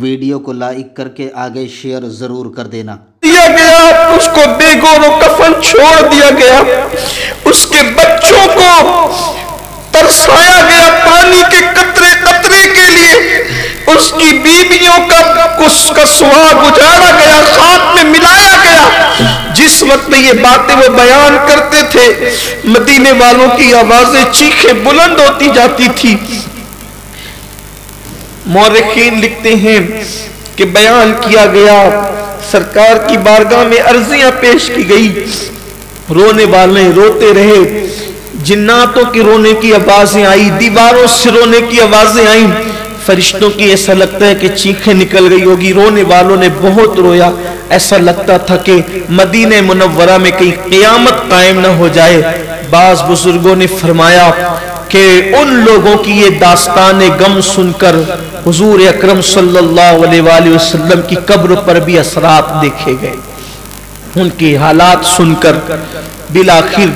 Video को like करके आगे शेयर जरूर कर देना। दिया गया उसको बेगौर कफन छोड़ दिया गया, उसके बच्चों को तरसाया गया पानी के कतरे कतरे के लिए, उसकी बीवियों का उसका सुहाग उजाड़ा गया, खाक में मिलाया गया। जिस वक्त ये बातें वो बयान करते थे, मदीने वालों की आवाजें चीखें बुलंद होती जाती थी। मौरखीन लिखते हैं कि बयान किया गया, सरकार की बारगाह में अर्जियां पेश की गई, रोने वाले रोते रहे, जिन्नातों के रोने की आवाजें आई, दीवारों से रोने की आवाजें आई, फरिश्तों की ऐसा लगता है कि चीखें निकल गई होगी, रोने वालों ने बहुत रोया। ऐसा लगता था कि मदीने मुनव्वरा में कहीं क़यामत कायम न हो जाए। बाज बुजुर्गों ने फरमाया कि उन लोगों की ये दास्तान गम सुनकर हुजूर अकरम सल्लल्लाहु अलैहि वसल्लम की कब्र पर भी असरात देखे गए। उनके हालात सुनकर बिलाखिर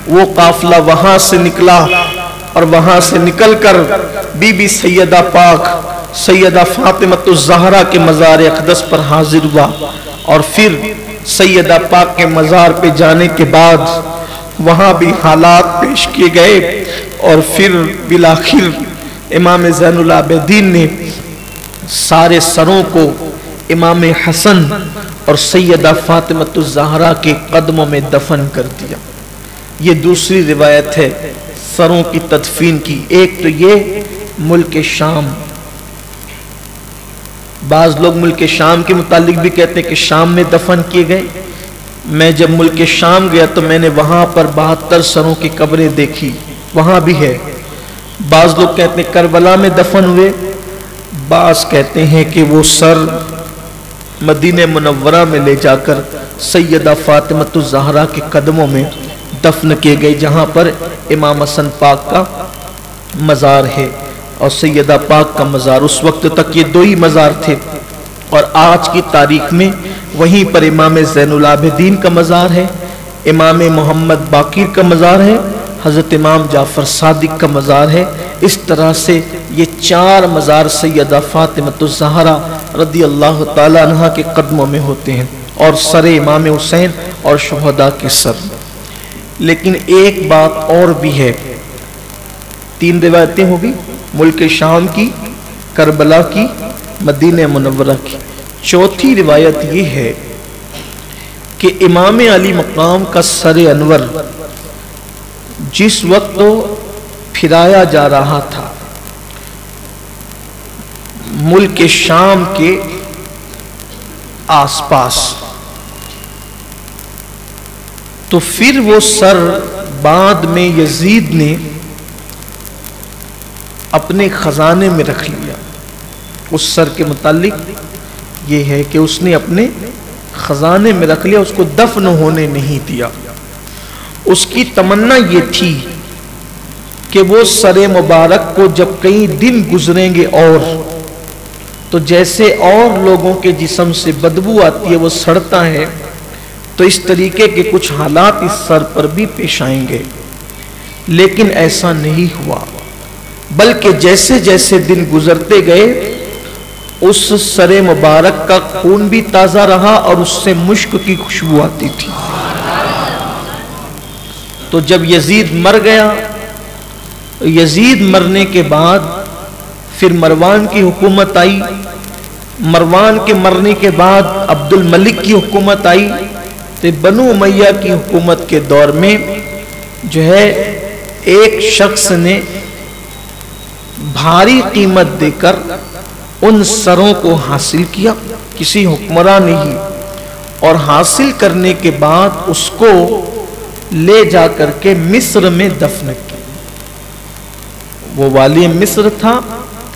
वो काफिला वहां से निकला और वहां से निकलकर बीबी सैयदा पाक सैयदा फातिमतुज़ ज़हरा के मज़ार अक़दस पर हाजिर हुआ। और फिर सैयदा पाक के मज़ार पे जाने के बाद वहां भी हालात पेश किए गए और फिर बिलाखिर इमाम ज़ैनुल आबिदीन ने सारे सरों को इमाम हसन और सैयदा फातिमतुज़ ज़हरा के कदमों में दफन कर दिया। ये दूसरी रिवायत है सरों की तदफीन की। एक तो ये मुल्क शाम, बाज लोग मुल्क शाम के मुतालिक भी कहते हैं कि शाम में दफन किए गए। मैं जब मुल्क शाम गया तो मैंने वहां पर 72 सरों की कब्रें देखी, वहां भी है। बाज लोग कहते हैं करबला में दफन हुए, बाज कहते हैं कि वो सर मदीने मुनव्वरा में ले जाकर सैयदा फातिमतुज़ ज़हरा के कदमों में दफन किए गए, जहां पर इमाम हसन पाक का मज़ार है और सैयदा पाक का मज़ार। उस वक्त तक ये दो ही मज़ार थे और आज की तारीख में वहीं पर इमाम ज़ैनुल आबिदीन का मज़ार है, इमाम मोहम्मद बाकिर का मज़ार है, हज़रत इमाम जाफ़र सादिक का मज़ार है। इस तरह से ये 4 मज़ार सैयदा फातिमतुज़ ज़हरा रदी अल्लाह ताला अन्हा के कदमों में होते हैं और सर इमाम हुसैन और शुहदा के सर। लेकिन एक बात और भी है, 3 रिवायतें होगी, मुल्क शाम की, करबला की, मदीने मुनव्वरा की। चौथी रिवायत ये है कि इमाम अली मकाम का सर अनवर जिस वक्त तो फिराया जा रहा था मुल्क शाम के आसपास, तो फिर वो सर बाद में यजीद ने अपने खजाने में रख लिया। उस सर के मुतालिक ये है कि उसने अपने खजाने में रख लिया, उसको दफन होने नहीं दिया। उसकी तमन्ना ये थी कि वो सरे मुबारक को जब कई दिन गुजरेंगे और तो जैसे और लोगों के जिस्म से बदबू आती है, वो सड़ता है, तो इस तरीके के कुछ हालात इस सर पर भी पेश आएंगे। लेकिन ऐसा नहीं हुआ, बल्कि जैसे जैसे दिन गुजरते गए उस सरे मुबारक का खून भी ताजा रहा और उससे मुश्क की खुशबू आती थी। तो जब यजीद मर गया, यजीद मरने के बाद फिर मरवान की हुकूमत आई, मरवान के मरने के बाद अब्दुल मलिक की हुकूमत आई, तो बनु उमैया की हुकूमत के दौर में जो है एक शख्स ने भारी कीमत देकर उन सरों को हासिल किया, किसी हुक्मरान ने ही, और हासिल करने के बाद उसको ले जाकर के मिस्र में दफन किया। वो वाली मिस्र था,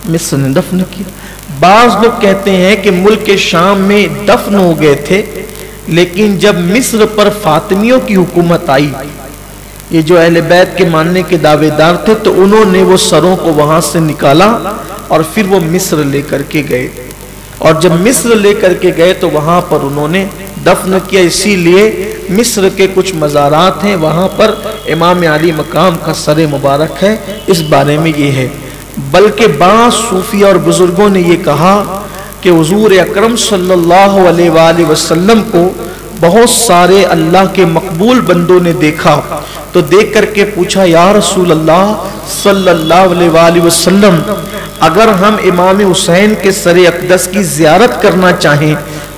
मिस्र ने दफन किया। बाज लोग कहते हैं कि मुल्क शाम में दफन हो गए थे, लेकिन जब मिस्र पर फातिमियों की हुकूमत आई, ये जो अहले बैत के मानने के दावेदार थे, तो उन्होंने वो सरों को वहां से निकाला और फिर वो मिस्र लेकर के गए। और जब मिस्र लेकर के गए तो वहां पर उन्होंने दफन किया। इसीलिए मिस्र के कुछ मज़ारात हैं, वहां पर इमाम अली मकाम का सर मुबारक है। इस बारे में ये है, बल्कि बाज़ सूफी और बुजुर्गों ने ये कहा कि हुजूर अकरम सल्लल्लाहु अलैहि वसल्लम को बहुत सारे अल्लाह के मकबूल बंदों ने देखा, तो देख करके पूछा, या रसूल अल्लाह सल्लल्लाहु अलैहि वसल्लम, अगर हम इमाम हुसैन के सरे अक़दस की ज़ियारत करना चाहें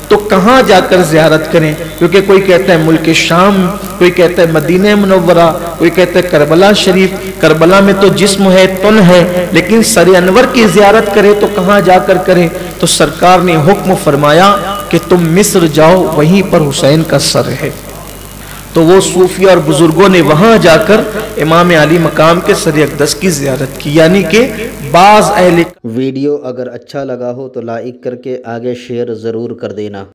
तो कहाँ जाकर ज़ियारत करें? क्योंकि कोई कहता है मुल्क शाम, कोई कहता है मदीना मुनव्वरा, कोई कहता है करबला शरीफ। करबला में तो जिस्म है, तन है, लेकिन सरे अनवर की ज़ियारत करें तो कहाँ जाकर करें? तो सरकार ने हुक्म फरमाया कि तुम मिस्र जाओ, वहीं पर हुसैन का सर है। तो वो सूफी और बुजुर्गों ने वहां जाकर इमाम अली मकाम के सर अक़दस की ज़ियारत की। यानी कि बाज़ अहले। वीडियो अगर अच्छा लगा हो तो लाइक करके आगे शेयर ज़रूर कर देना।